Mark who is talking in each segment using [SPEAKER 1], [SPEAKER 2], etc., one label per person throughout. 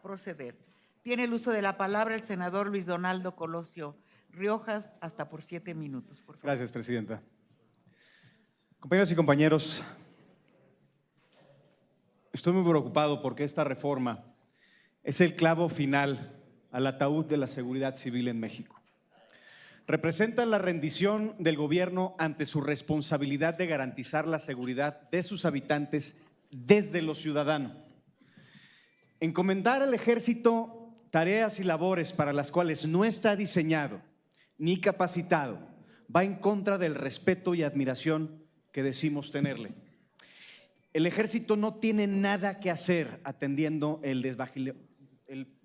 [SPEAKER 1] proceder. Tiene el uso de la palabra el senador Luis Donaldo Colosio Riojas, hasta por 7 minutos, por favor.
[SPEAKER 2] Gracias, presidenta. Compañeros y compañeros, estoy muy preocupado porque esta reforma es el clavo final al ataúd de la seguridad civil en México. Representa la rendición del gobierno ante su responsabilidad de garantizar la seguridad de sus habitantes desde lo ciudadano. Encomendar al ejército tareas y labores para las cuales no está diseñado ni capacitado va en contra del respeto y admiración que decimos tenerle. El ejército no tiene nada que hacer atendiendo el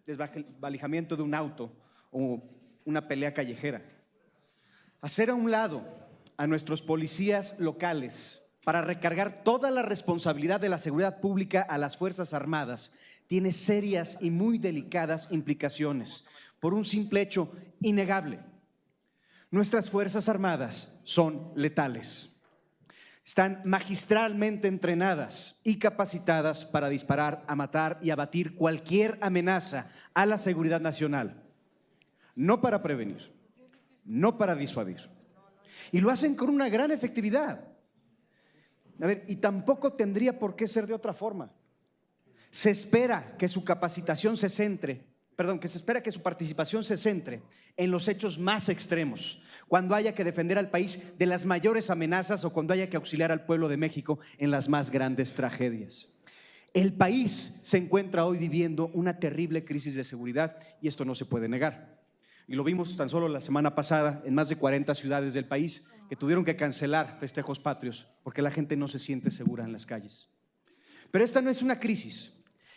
[SPEAKER 2] desvalijamiento de un auto o una pelea callejera. Hacer a un lado a nuestros policías locales para recargar toda la responsabilidad de la seguridad pública a las Fuerzas Armadas tiene serias y muy delicadas implicaciones por un simple hecho innegable. Nuestras Fuerzas Armadas son letales. Están magistralmente entrenadas y capacitadas para disparar, a matar y abatir cualquier amenaza a la seguridad nacional, no para prevenir, no para disuadir. Y lo hacen con una gran efectividad. Y tampoco tendría por qué ser de otra forma. Se espera que su capacitación se centre, que se espera que su participación se centre en los hechos más extremos, cuando haya que defender al país de las mayores amenazas o cuando haya que auxiliar al pueblo de México en las más grandes tragedias. El país se encuentra hoy viviendo una terrible crisis de seguridad y esto no se puede negar. Y lo vimos tan solo la semana pasada en más de 40 ciudades del país que tuvieron que cancelar festejos patrios porque la gente no se siente segura en las calles. Pero esta no es una crisis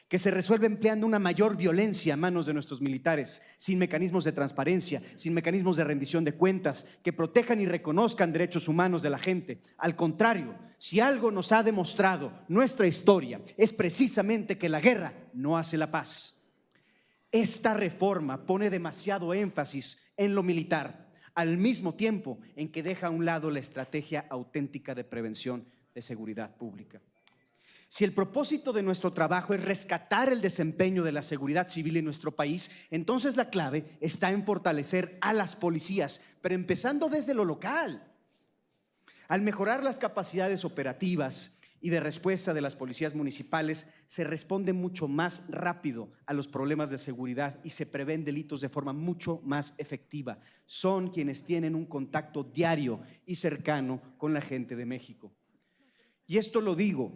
[SPEAKER 2] que se resuelve empleando una mayor violencia a manos de nuestros militares, sin mecanismos de transparencia, sin mecanismos de rendición de cuentas, que protejan y reconozcan derechos humanos de la gente. Al contrario, si algo nos ha demostrado nuestra historia, es precisamente que la guerra no hace la paz. Esta reforma pone demasiado énfasis en lo militar, al mismo tiempo en que deja a un lado la estrategia auténtica de prevención de seguridad pública. Si el propósito de nuestro trabajo es rescatar el desempeño de la seguridad civil en nuestro país, entonces la clave está en fortalecer a las policías, pero empezando desde lo local. Al mejorar las capacidades operativas y de respuesta de las policías municipales, se responde mucho más rápido a los problemas de seguridad y se prevén delitos de forma mucho más efectiva. Son quienes tienen un contacto diario y cercano con la gente de México. Y esto lo digo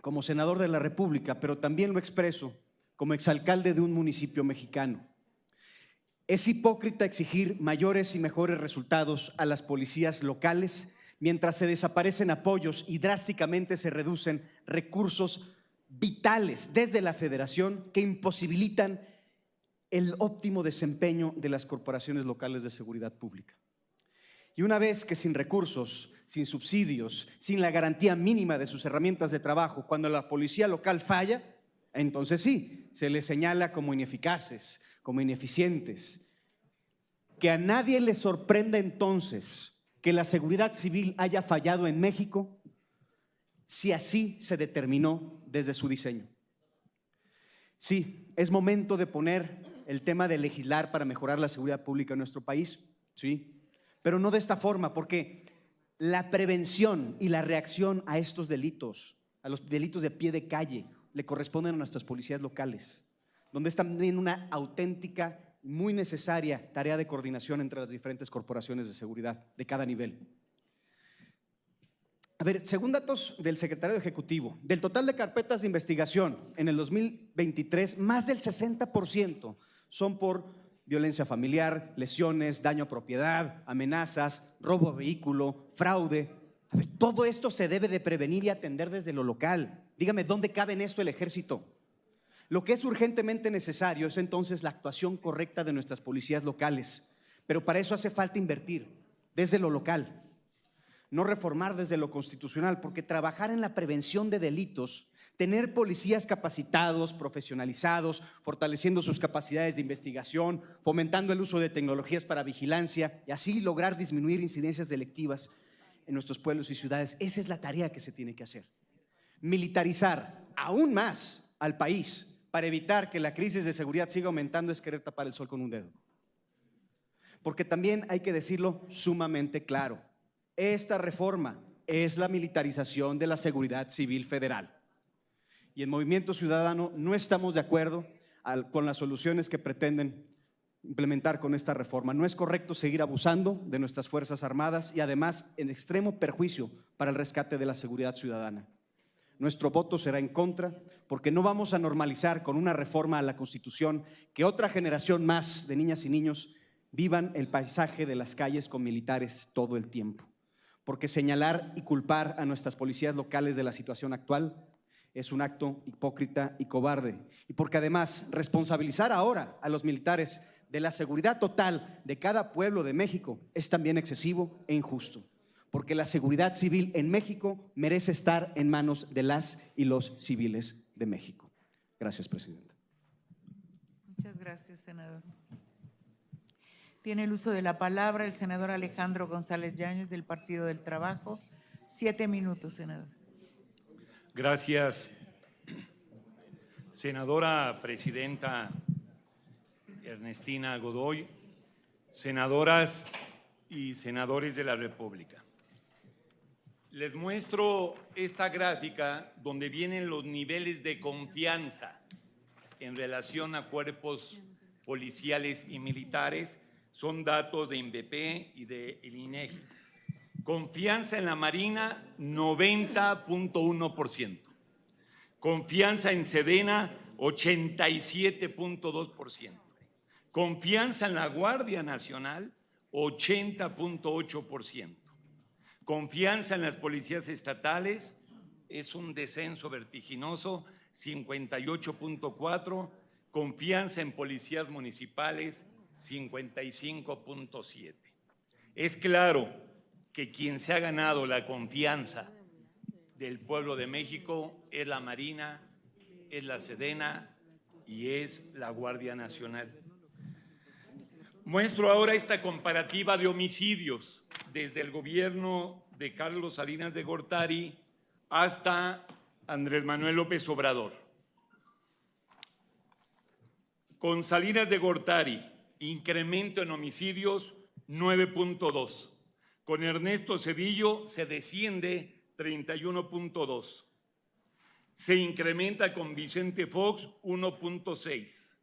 [SPEAKER 2] como senador de la República, pero también lo expreso como exalcalde de un municipio mexicano. Es hipócrita exigir mayores y mejores resultados a las policías locales mientras se desaparecen apoyos y drásticamente se reducen recursos vitales desde la Federación que imposibilitan el óptimo desempeño de las corporaciones locales de seguridad pública. Y una vez que sin recursos, sin subsidios, sin la garantía mínima de sus herramientas de trabajo, cuando la policía local falla, entonces sí, se les señala como ineficaces, como ineficientes. Que a nadie le sorprenda entonces que la seguridad civil haya fallado en México si así se determinó desde su diseño. Sí, es momento de poner el tema de legislar para mejorar la seguridad pública en nuestro país, sí, pero no de esta forma, porque la prevención y la reacción a estos delitos, a los delitos de pie de calle, le corresponden a nuestras policías locales, donde es también una auténtica, muy necesaria tarea de coordinación entre las diferentes corporaciones de seguridad de cada nivel. Según datos del secretario ejecutivo, del total de carpetas de investigación en el 2023, más del 60% son por violencia familiar, lesiones, daño a propiedad, amenazas, robo a vehículo, fraude. Todo esto se debe de prevenir y atender desde lo local. Dígame, ¿dónde cabe en esto el ejército? Lo que es urgentemente necesario es entonces la actuación correcta de nuestras policías locales, pero para eso hace falta invertir desde lo local, no reformar desde lo constitucional, porque trabajar en la prevención de delitos, tener policías capacitados, profesionalizados, fortaleciendo sus capacidades de investigación, fomentando el uso de tecnologías para vigilancia y así lograr disminuir incidencias delictivas en nuestros pueblos y ciudades, esa es la tarea que se tiene que hacer. Militarizar aún más al país para evitar que la crisis de seguridad siga aumentando es querer tapar el sol con un dedo. Porque también hay que decirlo sumamente claro, esta reforma es la militarización de la seguridad civil federal. Y en Movimiento Ciudadano no estamos de acuerdo con las soluciones que pretenden implementar con esta reforma. No es correcto seguir abusando de nuestras Fuerzas Armadas y además en extremo perjuicio para el rescate de la seguridad ciudadana. Nuestro voto será en contra porque no vamos a normalizar con una reforma a la Constitución que otra generación más de niñas y niños vivan el paisaje de las calles con militares todo el tiempo. Porque señalar y culpar a nuestras policías locales de la situación actual es un acto hipócrita y cobarde. Y porque además responsabilizar ahora a los militares de la seguridad total de cada pueblo de México es también excesivo e injusto. Porque la seguridad civil en México merece estar en manos de las y los civiles de México. Gracias, presidenta.
[SPEAKER 1] Muchas gracias, senador. Tiene el uso de la palabra el senador Alejandro González Yáñez del Partido del Trabajo. 7 minutos, senador.
[SPEAKER 3] Gracias, senadora presidenta Ernestina Godoy, senadoras y senadores de la República. Les muestro esta gráfica donde vienen los niveles de confianza en relación a cuerpos policiales y militares. Son datos de INVEPE y del INEGI. Confianza en la Marina, 90.1%. Confianza en Sedena, 87.2%. Confianza en la Guardia Nacional, 80.8%. Confianza en las policías estatales, es un descenso vertiginoso, 58.4%. Confianza en policías municipales, 55.7%. Es claro que quien se ha ganado la confianza del pueblo de México es la Marina, es la Sedena y es la Guardia Nacional. Muestro ahora esta comparativa de homicidios desde el gobierno de Carlos Salinas de Gortari hasta Andrés Manuel López Obrador. Con Salinas de Gortari, incremento en homicidios 9.2. Con Ernesto Zedillo se desciende 31.2. Se incrementa con Vicente Fox 1.6.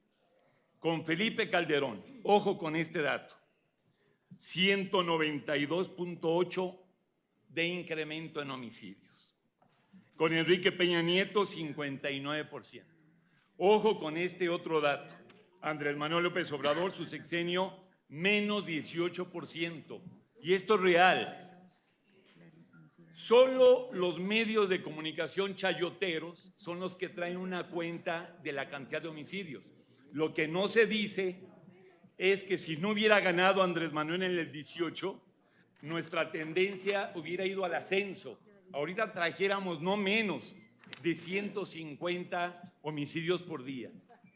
[SPEAKER 3] Con Felipe Calderón, ojo con este dato, 192.8 de incremento en homicidios. Con Enrique Peña Nieto 59%. Ojo con este otro dato. Andrés Manuel López Obrador, su sexenio, menos 18%. Y esto es real. Solo los medios de comunicación chayoteros son los que traen una cuenta de la cantidad de homicidios. Lo que no se dice es que si no hubiera ganado Andrés Manuel en el 18, nuestra tendencia hubiera ido al ascenso. Ahorita trajéramos no menos de 150 homicidios por día.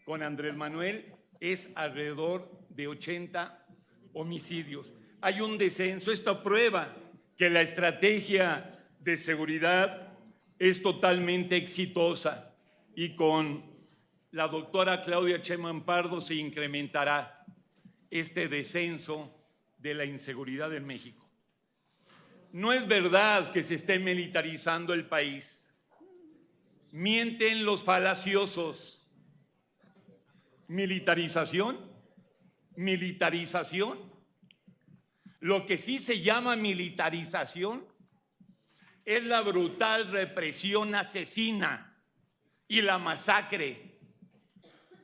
[SPEAKER 3] Con Andrés Manuel es alrededor de 80 homicidios. Hay un descenso. Esto prueba que la estrategia de seguridad es totalmente exitosa y con la doctora Claudia Sheinbaum Pardo se incrementará este descenso de la inseguridad en México. No es verdad que se esté militarizando el país. Mienten los falaciosos. ¿Militarización? ¿Militarización? Lo que sí se llama militarización es la brutal represión asesina y la masacre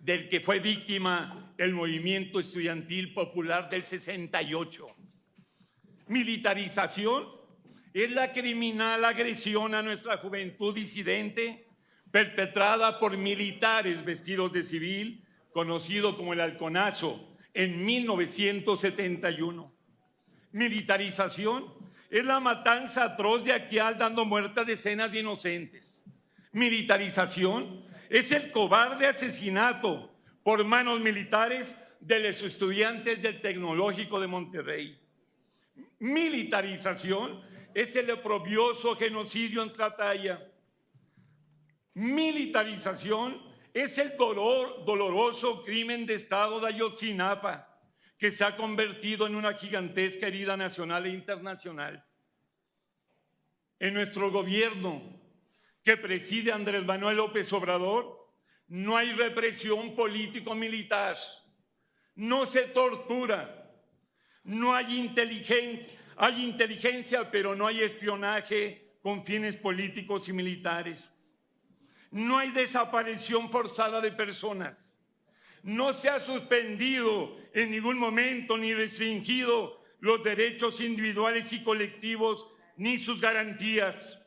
[SPEAKER 3] del que fue víctima el movimiento estudiantil popular del 68. Militarización es la criminal agresión a nuestra juventud disidente perpetrada por militares vestidos de civil, conocido como el Halconazo, en 1971. Militarización es la matanza atroz de Aquial dando muerte a decenas de inocentes. Militarización es el cobarde asesinato por manos militares de los estudiantes del Tecnológico de Monterrey. Militarización es el oprobioso genocidio en Tlatlaya. Militarización es el doloroso crimen de Estado de Ayotzinapa, que se ha convertido en una gigantesca herida nacional e internacional. En nuestro gobierno, que preside Andrés Manuel López Obrador, no hay represión político-militar, no se tortura, no hay inteligencia, pero no hay espionaje con fines políticos y militares. No hay desaparición forzada de personas. No se ha suspendido en ningún momento ni restringido los derechos individuales y colectivos ni sus garantías.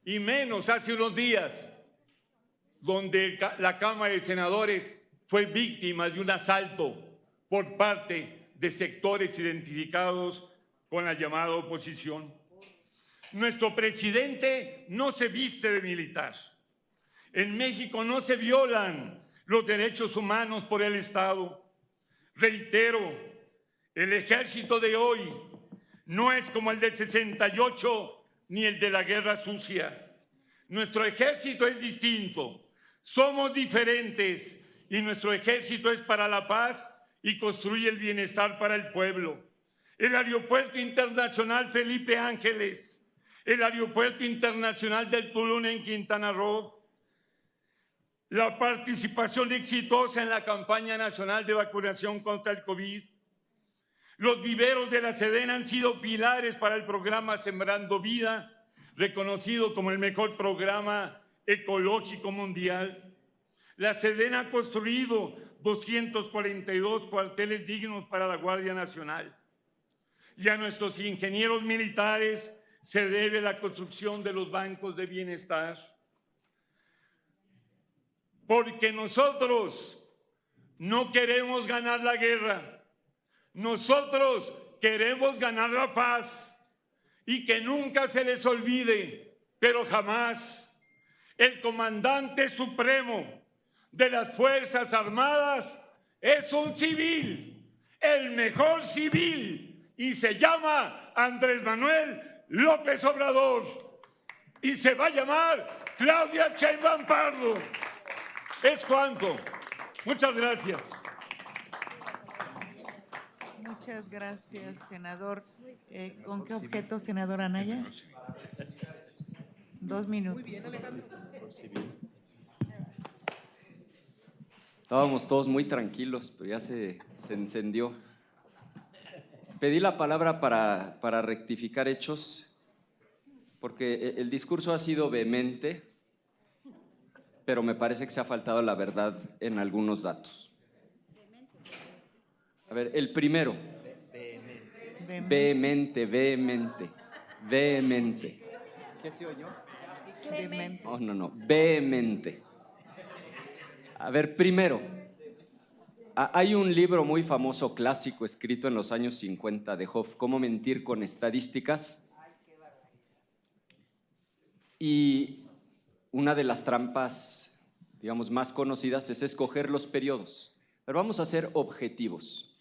[SPEAKER 3] Y menos hace unos días, donde la Cámara de Senadores fue víctima de un asalto por parte de sectores identificados con la llamada oposición. Nuestro presidente no se viste de militar. En México no se violan los derechos humanos por el Estado. Reitero, el ejército de hoy no es como el del 68 ni el de la Guerra Sucia. Nuestro ejército es distinto, somos diferentes y nuestro ejército es para la paz y construye el bienestar para el pueblo. El Aeropuerto Internacional Felipe Ángeles, el Aeropuerto Internacional del Tulum en Quintana Roo, la participación exitosa en la campaña nacional de vacunación contra el COVID. Los viveros de la Sedena han sido pilares para el programa Sembrando Vida, reconocido como el mejor programa ecológico mundial. La Sedena ha construido 242 cuarteles dignos para la Guardia Nacional. Y a nuestros ingenieros militares se debe la construcción de los bancos de bienestar. Porque nosotros no queremos ganar la guerra, nosotros queremos ganar la paz y que nunca se les olvide, pero jamás, el comandante supremo de las Fuerzas Armadas es un civil, el mejor civil, y se llama Andrés Manuel López Obrador y se va a llamar Claudia Sheinbaum Pardo. Es cuanto. Muchas gracias.
[SPEAKER 1] Muchas gracias, senador. ¿Con qué objeto, senador Anaya? 2 minutos. Muy bien, Alejandro.
[SPEAKER 4] Estábamos todos muy tranquilos, pero ya se encendió. Pedí la palabra para rectificar hechos, porque el discurso ha sido vehemente, pero me parece que se ha faltado la verdad en algunos datos. A ver, el primero. Vehemente. ¿Qué se oyó? No, vehemente. A ver, primero, hay un libro muy famoso, clásico, escrito en los años 50 de Hoff, Cómo mentir con estadísticas. Y una de las trampas, digamos, más conocidas es escoger los periodos. Pero vamos a ser objetivos.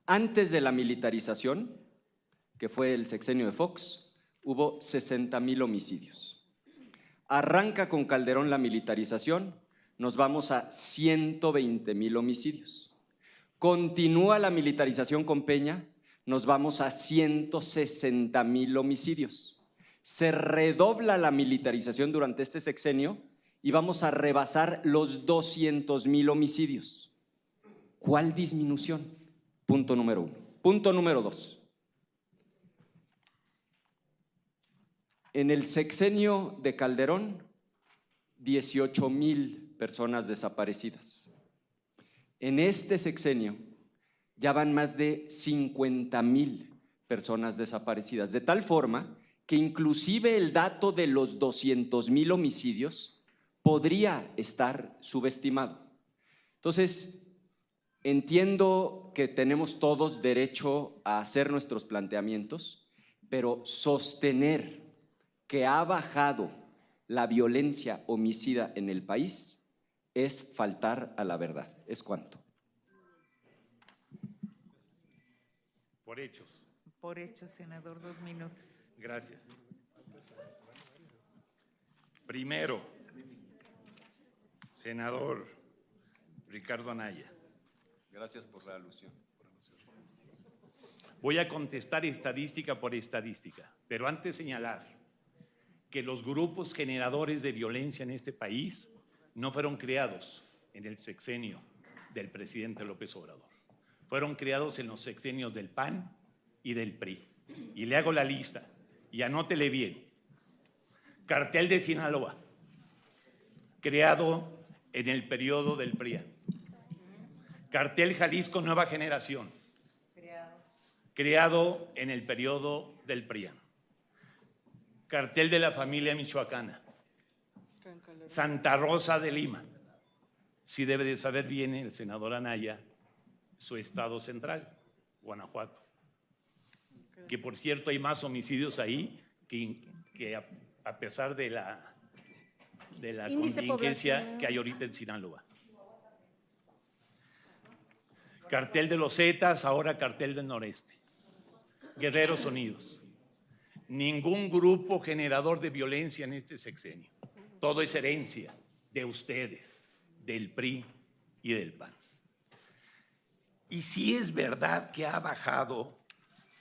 [SPEAKER 4] Antes de la militarización, que fue el sexenio de Fox, hubo 60,000 homicidios. Arranca con Calderón la militarización, nos vamos a 120,000 homicidios. Continúa la militarización con Peña, nos vamos a 160,000 homicidios. Se redobla la militarización durante este sexenio y vamos a rebasar los 200,000 homicidios. ¿Cuál disminución? Punto número 1. Punto número 2. En el sexenio de Calderón, 18,000 personas desaparecidas. En este sexenio ya van más de 50,000 personas desaparecidas, de tal forma que inclusive el dato de los 200,000 homicidios podría estar subestimado. Entonces, entiendo que tenemos todos derecho a hacer nuestros planteamientos, pero sostener que ha bajado la violencia homicida en el país es faltar a la verdad. ¿Es cuánto?
[SPEAKER 3] Por hechos.
[SPEAKER 1] Por hechos, senador, 2 minutos.
[SPEAKER 3] Gracias. Primero, Senador Ricardo Anaya.
[SPEAKER 4] Gracias por la alusión.
[SPEAKER 3] Voy a contestar estadística por estadística, pero antes señalar que los grupos generadores de violencia en este país no fueron creados en el sexenio del presidente López Obrador. Fueron creados en los sexenios del PAN y del PRI. Y le hago la lista, y anótele bien. Cartel de Sinaloa, creado en el periodo del PRIAN. Cartel Jalisco Nueva Generación, creado en el periodo del PRIAN. Cartel de la Familia Michoacana. Santa Rosa de Lima. Sí debe de saber bien el senador Anaya su estado central, Guanajuato. Que por cierto hay más homicidios ahí que a pesar de la contingencia que hay ahorita en Sinaloa. Cartel de los Zetas, ahora Cartel del Noreste. Guerreros Unidos. Ningún grupo generador de violencia en este sexenio. Todo es herencia de ustedes, del PRI y del PAN. Y sí es verdad que ha bajado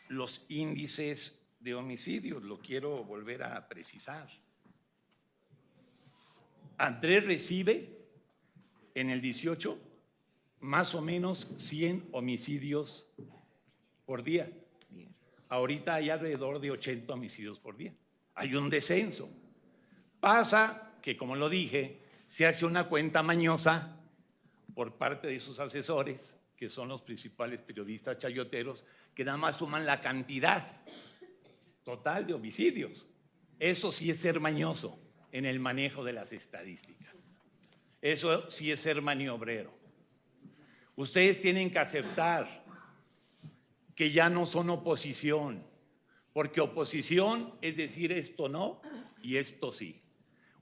[SPEAKER 3] los índices de homicidios, lo quiero volver a precisar. Andrés recibe en el 18 más o menos 100 homicidios por día. Ahorita hay alrededor de 80 homicidios por día. Hay un descenso. Pasa que, como lo dije, se hace una cuenta mañosa por parte de sus asesores, que son los principales periodistas chayoteros, que nada más suman la cantidad total de homicidios. Eso sí es ser mañoso en el manejo de las estadísticas. Eso sí es ser maniobrero. Ustedes tienen que aceptar que ya no son oposición, porque oposición es decir esto no y esto sí.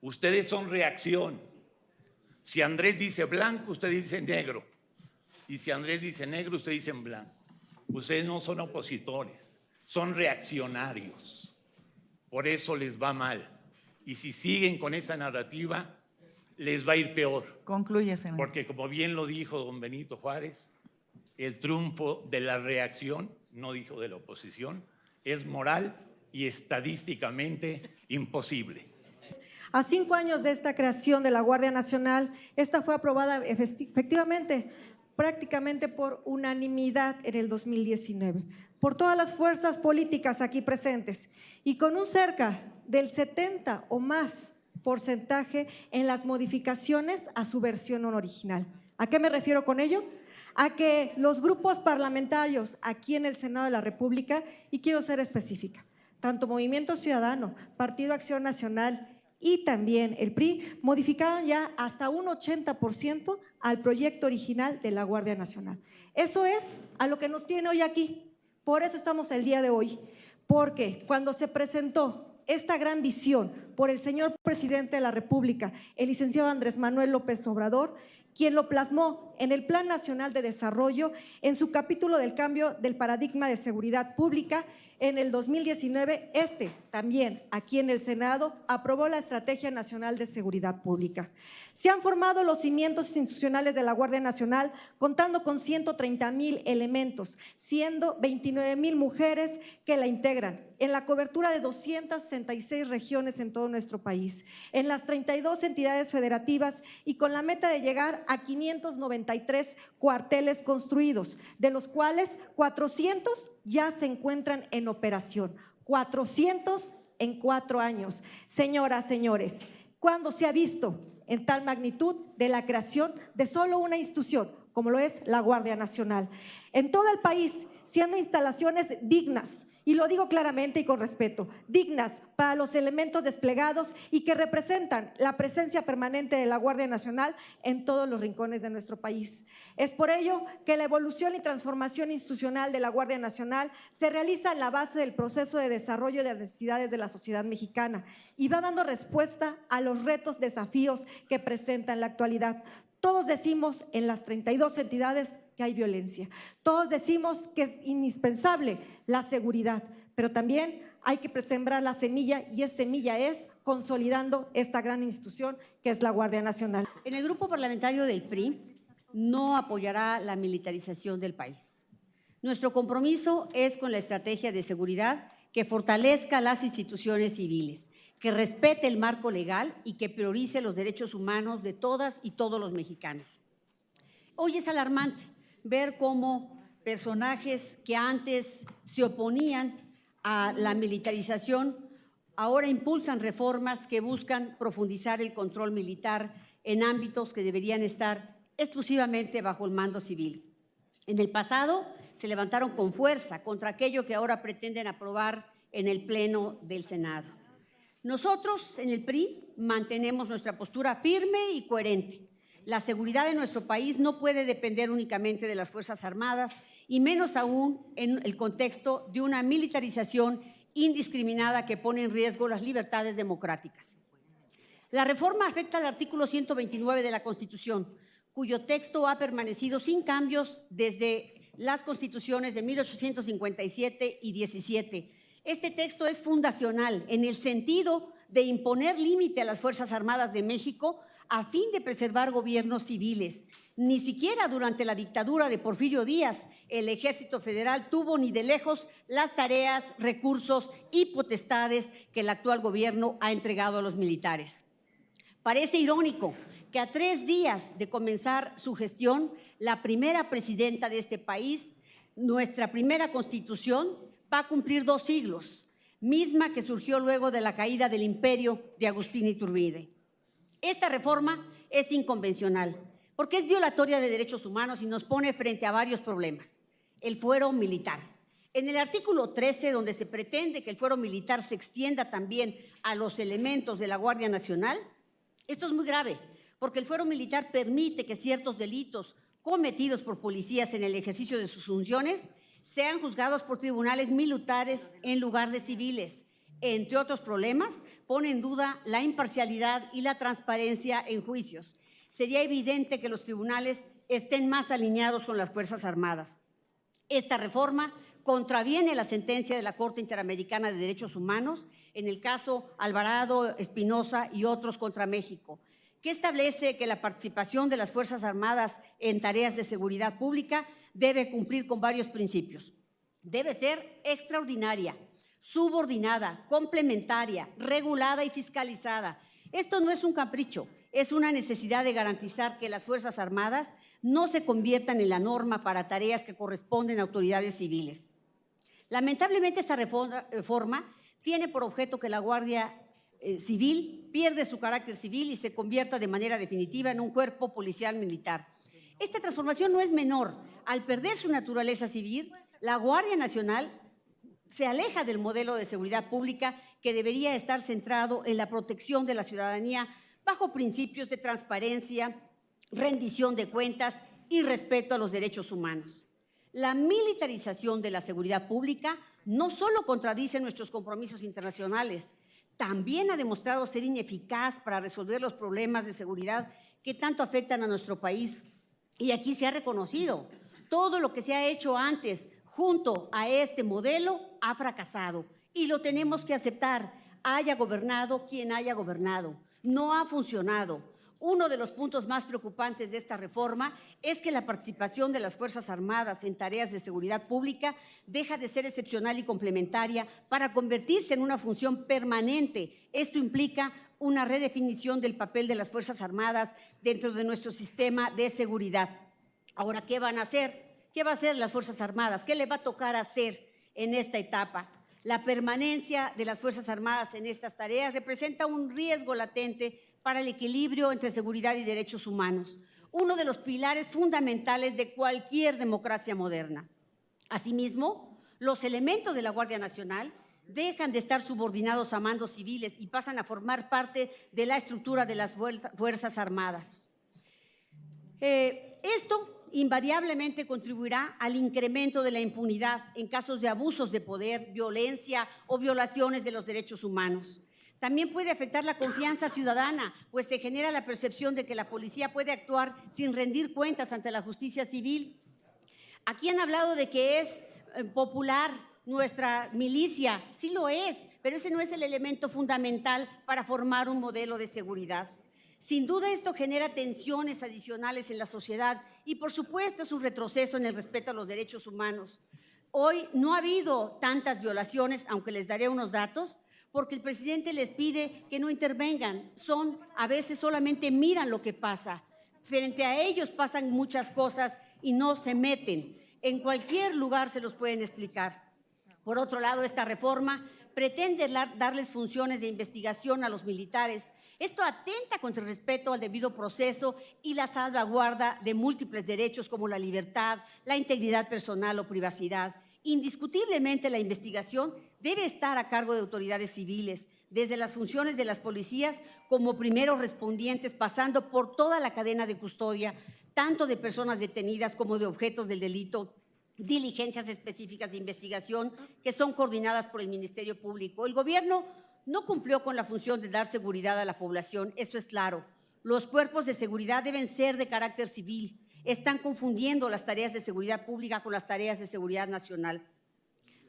[SPEAKER 3] Ustedes son reacción. Si Andrés dice blanco, ustedes dicen negro. Y si Andrés dice negro, ustedes dicen blanco. Ustedes no son opositores, son reaccionarios. Por eso les va mal. Y si siguen con esa narrativa, les va a ir peor.
[SPEAKER 1] Concluye, senador.
[SPEAKER 3] Porque como bien lo dijo don Benito Juárez, el triunfo de la reacción, no dijo de la oposición, es moral y estadísticamente imposible.
[SPEAKER 5] A 5 años de esta creación de la Guardia Nacional, esta fue aprobada efectivamente, prácticamente por unanimidad en el 2019, por todas las fuerzas políticas aquí presentes y con un cerca del 70 o más porcentaje en las modificaciones a su versión original. ¿A qué me refiero con ello? A que los grupos parlamentarios aquí en el Senado de la República, y quiero ser específica, tanto Movimiento Ciudadano, Partido Acción Nacional y también el PRI, modificaron ya hasta un 80% al proyecto original de la Guardia Nacional. Eso es a lo que nos tiene hoy aquí. Por eso estamos el día de hoy, porque cuando se presentó esta gran visión por el señor presidente de la República, el licenciado Andrés Manuel López Obrador, quien lo plasmó en el Plan Nacional de Desarrollo en su capítulo del cambio del paradigma de seguridad pública. En el 2019, también aquí en el Senado aprobó la Estrategia Nacional de Seguridad Pública. Se han formado los cimientos institucionales de la Guardia Nacional, contando con 130,000 elementos, siendo 29,000 mujeres que la integran, en la cobertura de 266 regiones en todo nuestro país, en las 32 entidades federativas y con la meta de llegar a 593 cuarteles construidos, de los cuales 400 ya se encuentran en operación. 400 en 4 años. Señoras, señores, ¿cuándo se ha visto en tal magnitud de la creación de solo una institución, como lo es la Guardia Nacional? En todo el país, siendo instalaciones dignas, y lo digo claramente y con respeto, dignas para los elementos desplegados y que representan la presencia permanente de la Guardia Nacional en todos los rincones de nuestro país. Es por ello que la evolución y transformación institucional de la Guardia Nacional se realiza en la base del proceso de desarrollo de las necesidades de la sociedad mexicana y va dando respuesta a los retos, desafíos que presenta en la actualidad. Todos decimos en las 32 entidades que hay violencia. Todos decimos que es indispensable la seguridad, pero también hay que sembrar la semilla y esa semilla es consolidando esta gran institución que es la Guardia Nacional.
[SPEAKER 6] En el grupo parlamentario del PRI no apoyará la militarización del país. Nuestro compromiso es con la estrategia de seguridad que fortalezca las instituciones civiles, que respete el marco legal y que priorice los derechos humanos de todas y todos los mexicanos. Hoy es alarmante ver cómo personajes que antes se oponían a la militarización ahora impulsan reformas que buscan profundizar el control militar en ámbitos que deberían estar exclusivamente bajo el mando civil. En el pasado se levantaron con fuerza contra aquello que ahora pretenden aprobar en el Pleno del Senado. Nosotros en el PRI mantenemos nuestra postura firme y coherente. La seguridad de nuestro país no puede depender únicamente de las Fuerzas Armadas y menos aún en el contexto de una militarización indiscriminada que pone en riesgo las libertades democráticas. La reforma afecta al artículo 129 de la Constitución, cuyo texto ha permanecido sin cambios desde las constituciones de 1857 y 17. Este texto es fundacional en el sentido de imponer límite a las Fuerzas Armadas de México a fin de preservar gobiernos civiles. Ni siquiera durante la dictadura de Porfirio Díaz el Ejército Federal tuvo ni de lejos las tareas, recursos y potestades que el actual gobierno ha entregado a los militares. Parece irónico que a 3 días de comenzar su gestión, la primera presidenta de este país, nuestra primera Constitución, va a cumplir 2 siglos, misma que surgió luego de la caída del imperio de Agustín Iturbide. Esta reforma es inconvencional porque es violatoria de derechos humanos y nos pone frente a varios problemas. El fuero militar. En el artículo 13, donde se pretende que el fuero militar se extienda también a los elementos de la Guardia Nacional, esto es muy grave porque el fuero militar permite que ciertos delitos cometidos por policías en el ejercicio de sus funciones sean juzgados por tribunales militares en lugar de civiles. Entre otros problemas, pone en duda la imparcialidad y la transparencia en juicios. Sería evidente que los tribunales estén más alineados con las Fuerzas Armadas. Esta reforma contraviene la sentencia de la Corte Interamericana de Derechos Humanos en el caso Alvarado, Espinosa y otros contra México, que establece que la participación de las Fuerzas Armadas en tareas de seguridad pública debe cumplir con varios principios. Debe ser extraordinaria, subordinada, complementaria, regulada y fiscalizada. Esto no es un capricho, es una necesidad de garantizar que las Fuerzas Armadas no se conviertan en la norma para tareas que corresponden a autoridades civiles. Lamentablemente, esta reforma tiene por objeto que la Guardia Civil pierde su carácter civil y se convierta de manera definitiva en un cuerpo policial militar. Esta transformación no es menor. Al perder su naturaleza civil, la Guardia Nacional se aleja del modelo de seguridad pública que debería estar centrado en la protección de la ciudadanía bajo principios de transparencia, rendición de cuentas y respeto a los derechos humanos. La militarización de la seguridad pública no solo contradice nuestros compromisos internacionales, también ha demostrado ser ineficaz para resolver los problemas de seguridad que tanto afectan a nuestro país. Y aquí se ha reconocido, todo lo que se ha hecho antes junto a este modelo ha fracasado y lo tenemos que aceptar, haya gobernado quien haya gobernado. No ha funcionado. Uno de los puntos más preocupantes de esta reforma es que la participación de las Fuerzas Armadas en tareas de seguridad pública deja de ser excepcional y complementaria para convertirse en una función permanente. Esto implica una redefinición del papel de las Fuerzas Armadas dentro de nuestro sistema de seguridad. Ahora, ¿qué van a hacer? ¿Qué va a hacer las Fuerzas Armadas? ¿Qué le va a tocar hacer en esta etapa? La permanencia de las Fuerzas Armadas en estas tareas representa un riesgo latente para el equilibrio entre seguridad y derechos humanos, uno de los pilares fundamentales de cualquier democracia moderna. Asimismo, los elementos de la Guardia Nacional dejan de estar subordinados a mandos civiles y pasan a formar parte de la estructura de las Fuerzas Armadas. Esto invariablemente contribuirá al incremento de la impunidad en casos de abusos de poder, violencia o violaciones de los derechos humanos. También puede afectar la confianza ciudadana, pues se genera la percepción de que la policía puede actuar sin rendir cuentas ante la justicia civil. Aquí han hablado de que es popular nuestra milicia, sí lo es, pero ese no es el elemento fundamental para formar un modelo de seguridad. Sin duda esto genera tensiones adicionales en la sociedad y por supuesto es un retroceso en el respeto a los derechos humanos. Hoy no ha habido tantas violaciones, aunque les daré unos datos, porque el presidente les pide que no intervengan. A veces solamente miran lo que pasa. Frente a ellos pasan muchas cosas y no se meten. En cualquier lugar se los pueden explicar. Por otro lado, esta reforma pretende darles funciones de investigación a los militares. Esto atenta contra el respeto al debido proceso y la salvaguarda de múltiples derechos como la libertad, la integridad personal o privacidad. Indiscutiblemente, la investigación debe estar a cargo de autoridades civiles, desde las funciones de las policías como primeros respondientes, pasando por toda la cadena de custodia, tanto de personas detenidas como de objetos del delito, diligencias específicas de investigación que son coordinadas por el Ministerio Público. El gobierno no cumplió con la función de dar seguridad a la población, eso es claro. Los cuerpos de seguridad deben ser de carácter civil. Están confundiendo las tareas de seguridad pública con las tareas de seguridad nacional.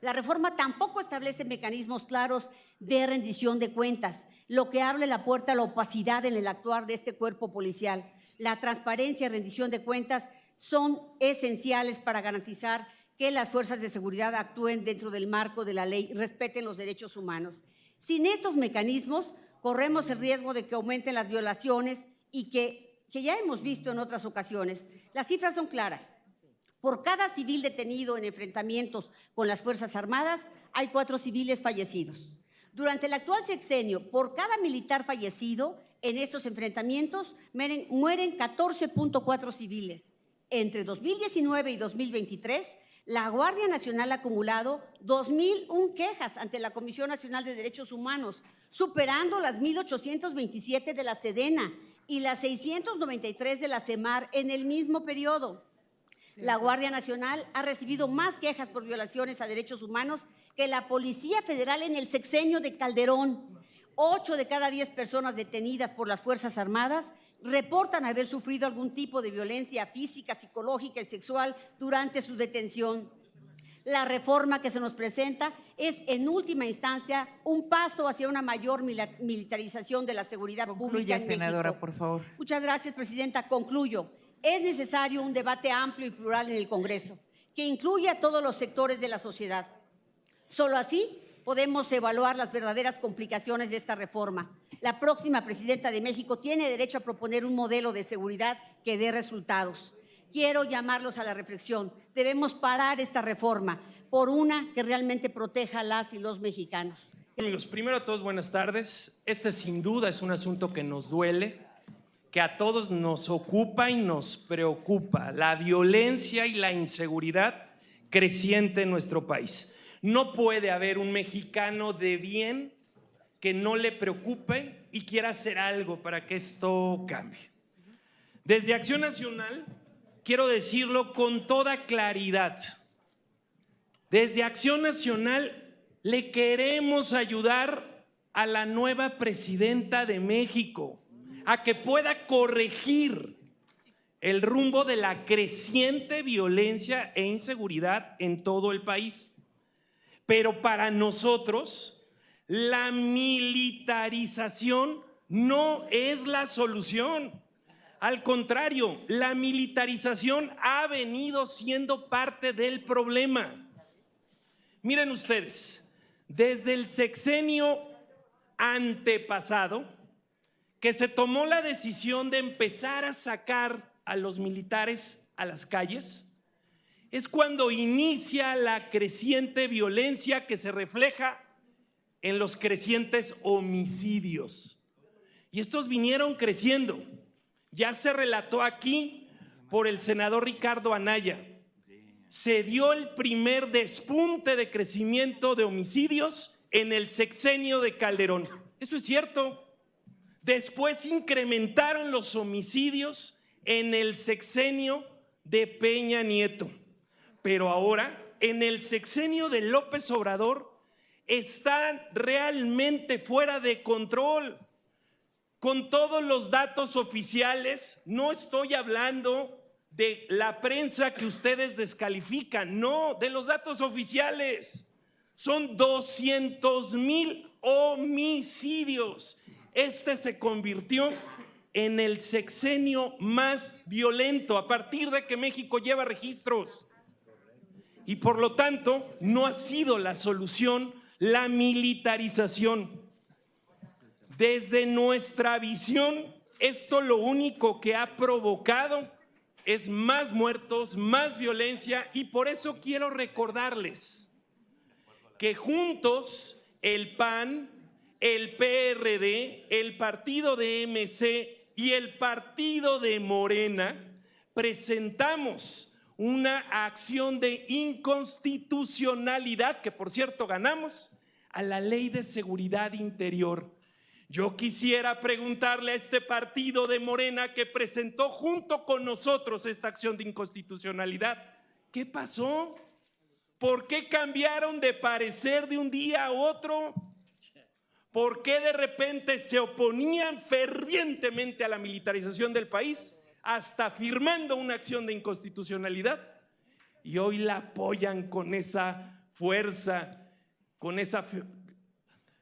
[SPEAKER 6] La reforma tampoco establece mecanismos claros de rendición de cuentas, lo que abre la puerta a la opacidad en el actuar de este cuerpo policial. La transparencia y rendición de cuentas son esenciales para garantizar que las fuerzas de seguridad actúen dentro del marco de la ley y respeten los derechos humanos. Sin estos mecanismos, corremos el riesgo de que aumenten las violaciones y que ya hemos visto en otras ocasiones. Las cifras son claras. Por cada civil detenido en enfrentamientos con las Fuerzas Armadas, hay 4 civiles fallecidos. Durante el actual sexenio, por cada militar fallecido en estos enfrentamientos, mueren 14.4 civiles. Entre 2019 y 2023, la Guardia Nacional ha acumulado 2.001 quejas ante la Comisión Nacional de Derechos Humanos, superando las 1.827 de la Sedena y las 693 de la CEMAR en el mismo periodo. La Guardia Nacional ha recibido más quejas por violaciones a derechos humanos que la Policía Federal en el sexenio de Calderón. 8 de cada 10 personas detenidas por las Fuerzas Armadas reportan haber sufrido algún tipo de violencia física, psicológica y sexual durante su detención. La reforma que se nos presenta es, en última instancia, un paso hacia una mayor militarización de la seguridad pública en México.
[SPEAKER 1] Senadora, por favor.
[SPEAKER 6] Muchas gracias, presidenta. Concluyo. Es necesario un debate amplio y plural en el Congreso, que incluya a todos los sectores de la sociedad. Solo así podemos evaluar las verdaderas complicaciones de esta reforma. La próxima presidenta de México tiene derecho a proponer un modelo de seguridad que dé resultados. Quiero llamarlos a la reflexión. Debemos parar esta reforma por una que realmente proteja a las y los mexicanos.
[SPEAKER 7] Amigos, primero a todos, buenas tardes. Este sin duda es un asunto que nos duele, que a todos nos ocupa y nos preocupa, la violencia y la inseguridad creciente en nuestro país. No puede haber un mexicano de bien que no le preocupe y quiera hacer algo para que esto cambie. Desde Acción Nacional, quiero decirlo con toda claridad, desde Acción Nacional le queremos ayudar a la nueva presidenta de México a que pueda corregir el rumbo de la creciente violencia e inseguridad en todo el país. Pero para nosotros, la militarización no es la solución. Al contrario, la militarización ha venido siendo parte del problema. Miren ustedes, desde el sexenio antepasado, que se tomó la decisión de empezar a sacar a los militares a las calles, es cuando inicia la creciente violencia que se refleja en los crecientes homicidios. Y estos vinieron creciendo. Ya se relató aquí por el senador Ricardo Anaya. Se dio el primer despunte de crecimiento de homicidios en el sexenio de Calderón. Eso es cierto. Después incrementaron los homicidios en el sexenio de Peña Nieto. Pero ahora, en el sexenio de López Obrador, están realmente fuera de control. Con todos los datos oficiales, no estoy hablando de la prensa que ustedes descalifican, no, de los datos oficiales. Son 200,000 homicidios. Este se convirtió en el sexenio más violento a partir de que México lleva registros. Y por lo tanto, no ha sido la solución la militarización. Desde nuestra visión, esto lo único que ha provocado es más muertos, más violencia, y por eso quiero recordarles que juntos el PAN, el PRD, el partido de MC y el partido de Morena presentamos una acción de inconstitucionalidad, que por cierto ganamos, a la Ley de Seguridad Interior. Yo quisiera preguntarle a este partido de Morena que presentó junto con nosotros esta acción de inconstitucionalidad, ¿qué pasó? ¿Por qué cambiaron de parecer de un día a otro? ¿Por qué de repente se oponían fervientemente a la militarización del país, hasta firmando una acción de inconstitucionalidad? Y hoy la apoyan con esa fuerza, con esa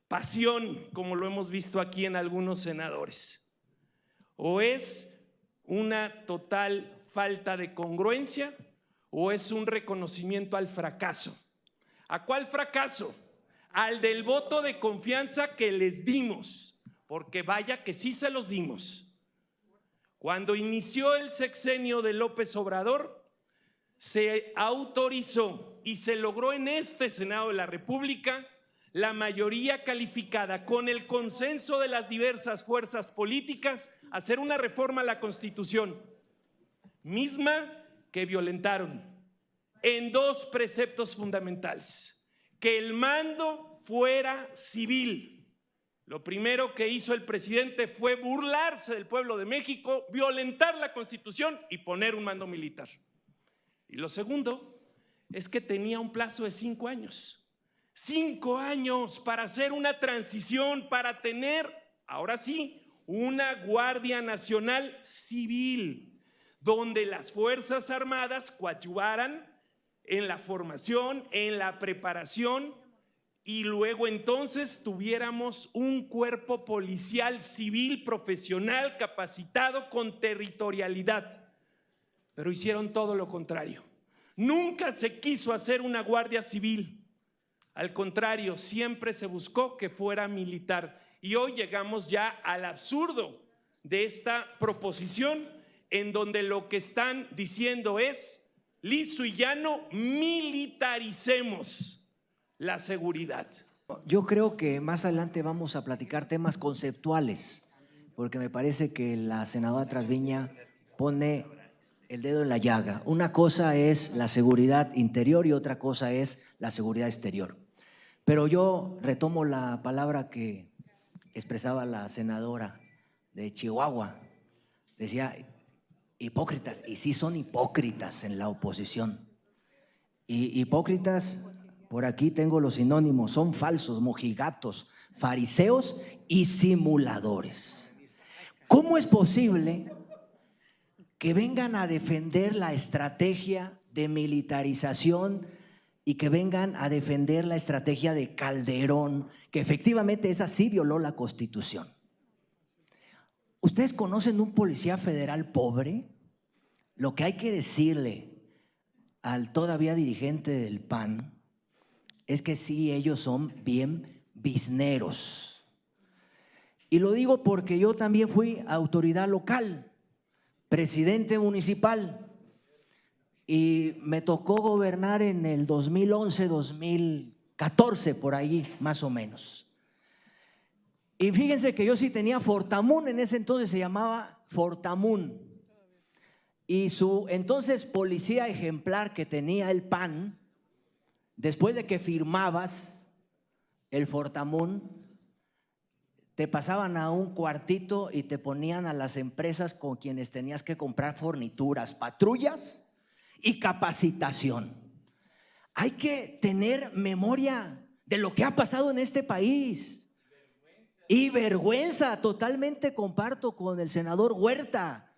[SPEAKER 7] pasión, como lo hemos visto aquí en algunos senadores. ¿O es una total falta de congruencia o es un reconocimiento al fracaso? ¿A cuál fracaso? Al del voto de confianza que les dimos, porque vaya que sí se los dimos. Cuando inició el sexenio de López Obrador, se autorizó y se logró en este Senado de la República la mayoría calificada con el consenso de las diversas fuerzas políticas hacer una reforma a la Constitución, misma que violentaron en dos preceptos fundamentales: que el mando fuera civil. Lo primero que hizo el presidente fue burlarse del pueblo de México, violentar la Constitución y poner un mando militar. Y lo segundo es que tenía un plazo de 5 años. 5 años para hacer una transición, para tener, ahora sí, una Guardia Nacional civil, donde las Fuerzas Armadas coadyuvaran en la formación, en la preparación, y luego entonces tuviéramos un cuerpo policial civil profesional capacitado con territorialidad. Pero hicieron todo lo contrario. Nunca se quiso hacer una guardia civil. Al contrario, siempre se buscó que fuera militar. Y hoy llegamos ya al absurdo de esta proposición, en donde lo que están diciendo es, liso y llano, militaricemos la seguridad.
[SPEAKER 8] Yo creo que más adelante vamos a platicar temas conceptuales, porque me parece que la senadora Trasviña pone el dedo en la llaga. Una cosa es la seguridad interior y otra cosa es la seguridad exterior. Pero yo retomo la palabra que expresaba la senadora de Chihuahua. Decía, hipócritas, y sí son hipócritas en la oposición. Y hipócritas, por aquí tengo los sinónimos, son falsos, mojigatos, fariseos y simuladores. ¿Cómo es posible que vengan a defender la estrategia de militarización y que vengan a defender la estrategia de Calderón, que efectivamente esa sí violó la Constitución? ¿Ustedes conocen un policía federal pobre? Lo que hay que decirle al todavía dirigente del PAN es que sí, ellos son bien bizneros. Y lo digo porque yo también fui autoridad local, presidente municipal, y me tocó gobernar en el 2011, 2014, por ahí más o menos. Y fíjense que yo sí tenía Fortamun, en ese entonces se llamaba Fortamun. Y su entonces policía ejemplar que tenía el PAN, después de que firmabas el Fortamun, te pasaban a un cuartito y te ponían a las empresas con quienes tenías que comprar fornituras, patrullas y capacitación. Hay que tener memoria de lo que ha pasado en este país. Y vergüenza, totalmente comparto con el senador Huerta.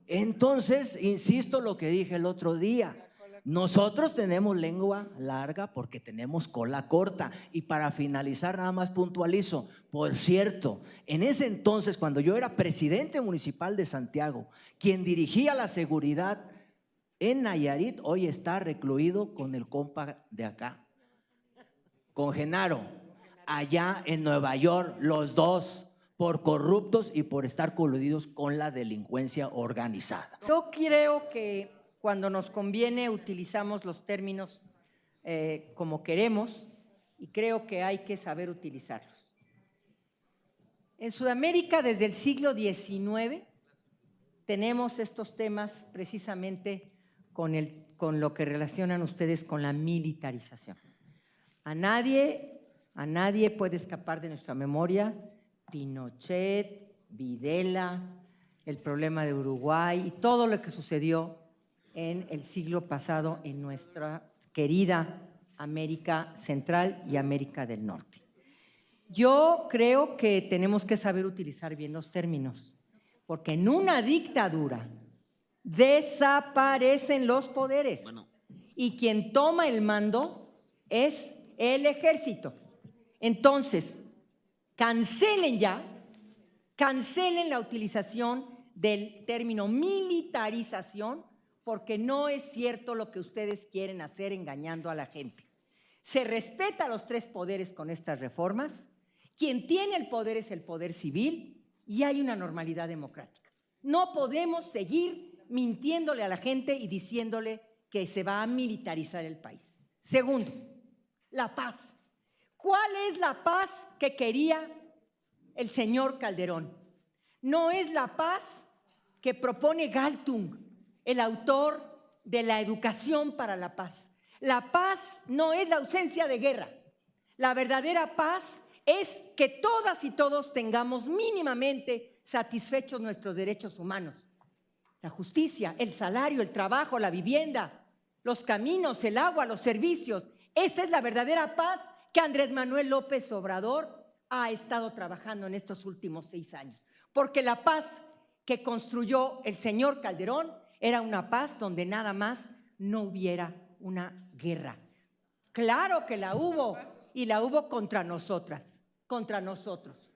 [SPEAKER 8] Entonces, insisto lo que dije el otro día, Nosotros tenemos lengua larga porque tenemos cola corta. Y para finalizar, nada más puntualizo. Por cierto, en ese entonces, cuando yo era presidente municipal de Santiago, quien dirigía la seguridad en Nayarit, hoy está recluido con el compa de acá, con Genaro, allá en Nueva York, los dos, por corruptos y por estar coludidos con la delincuencia organizada.
[SPEAKER 9] Yo creo que cuando nos conviene utilizamos los términos como queremos y creo que hay que saber utilizarlos. En Sudamérica desde el siglo XIX tenemos estos temas precisamente con lo que relacionan ustedes con la militarización. A nadie puede escapar de nuestra memoria Pinochet, Videla, el problema de Uruguay y todo lo que sucedió en el siglo pasado en nuestra querida América Central y América del Norte. Yo creo que tenemos que saber utilizar bien los términos, porque en una dictadura desaparecen los poderes y quien toma el mando es el ejército. Entonces, cancelen la utilización del término militarización, porque no es cierto lo que ustedes quieren hacer engañando a la gente. Se respeta los tres poderes con estas reformas. Quien tiene el poder es el poder civil y hay una normalidad democrática. No podemos seguir mintiéndole a la gente y diciéndole que se va a militarizar el país. Segundo, la paz. ¿Cuál es la paz que quería el señor Calderón? No es la paz que propone Galtung, el autor de la educación para la paz. La paz no es la ausencia de guerra. La verdadera paz es que todas y todos tengamos mínimamente satisfechos nuestros derechos humanos. La justicia, el salario, el trabajo, la vivienda, los caminos, el agua, los servicios. Esa es la verdadera paz que Andrés Manuel López Obrador ha estado trabajando en estos últimos 6 años. Porque la paz que construyó el señor Calderón era una paz donde nada más no hubiera una guerra. Claro que la hubo, y la hubo contra nosotras, contra nosotros.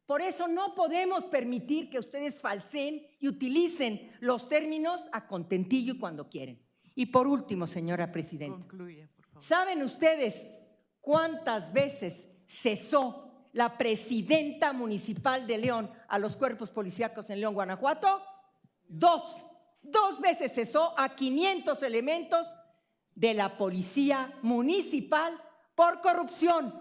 [SPEAKER 9] Por eso no podemos permitir que ustedes falseen y utilicen los términos a contentillo y cuando quieren. Y por último, señora presidenta,
[SPEAKER 1] Concluye, por favor.
[SPEAKER 9] ¿saben ustedes cuántas veces cesó la presidenta municipal de León a los cuerpos policíacos en León, Guanajuato? 2 veces cesó a 500 elementos de la policía municipal por corrupción,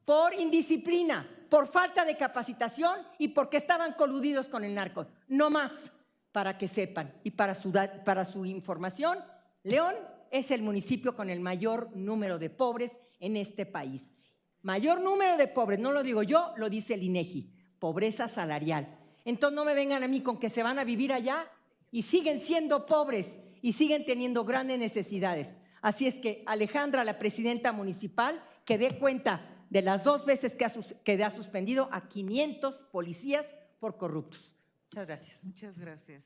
[SPEAKER 9] por indisciplina, por falta de capacitación y porque estaban coludidos con el narco. No más, para que sepan y para su información, León es el municipio con el mayor número de pobres en este país. Mayor número de pobres, no lo digo yo, lo dice el INEGI, pobreza salarial. Entonces no me vengan a mí con que se van a vivir allá y siguen siendo pobres y siguen teniendo grandes necesidades. Así es que Alejandra, la presidenta municipal, que dé cuenta de las 2 veces que ha suspendido a 500 policías por corruptos. Muchas gracias.
[SPEAKER 1] Muchas gracias.